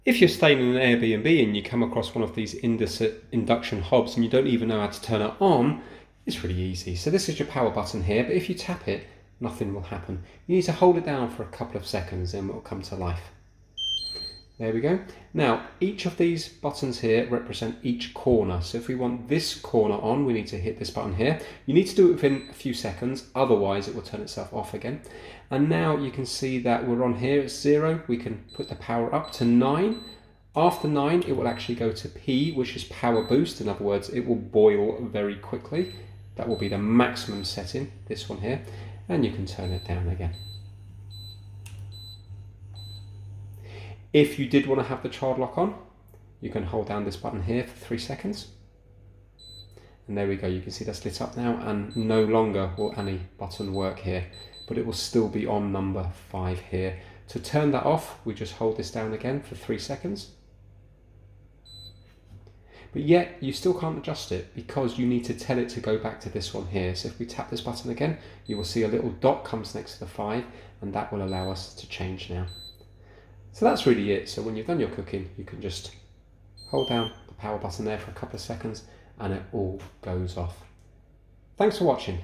If you're staying in an Airbnb and you come across one of these Indesit Induction Hobs and you don't even know how to turn it on, it's really easy. So this is your power button here, but if you tap it, nothing will happen. You need to hold it down for a couple of seconds and it will come to life. There we go. Now, each of these buttons here represent each corner. So if we want this corner on, we need to hit this button here. You need to do it within a few seconds, otherwise it will turn itself off again. And now you can see that we're on here, it's 0. We can put the power up to 9. After 9, it will actually go to P, which is power boost. In other words, it will boil very quickly. That will be the maximum setting, this one here. And you can turn it down again. If you did want to have the child lock on, you can hold down this button here for 3 seconds. And there we go, you can see that's lit up now, and no longer will any button work here, but it will still be on number 5 here. To turn that off, we just hold this down again for 3 seconds. But yet, you still can't adjust it because you need to tell it to go back to this one here. So if we tap this button again, you will see a little dot comes next to the 5, and that will allow us to change now. So that's really it. So when you've done your cooking, you can just hold down the power button there for a couple of seconds and it all goes off. Thanks for watching.